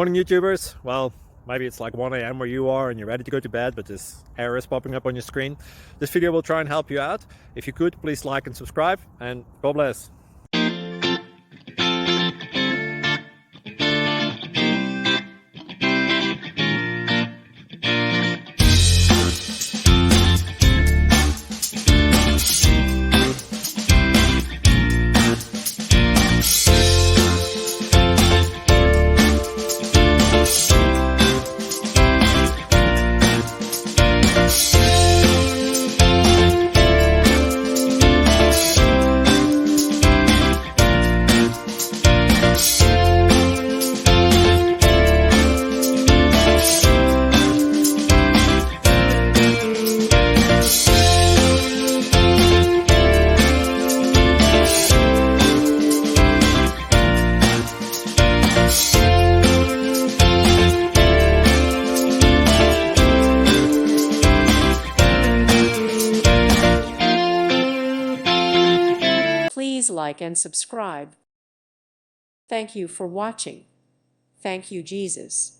Morning YouTubers. Well, maybe it's like 1 a.m. where you are and you're ready to go to bed, but this error is popping up on your screen. This video will try and help you out. If you could, please like and subscribe, and God bless. Please like and subscribe. Thank you for watching. Thank you, Jesus.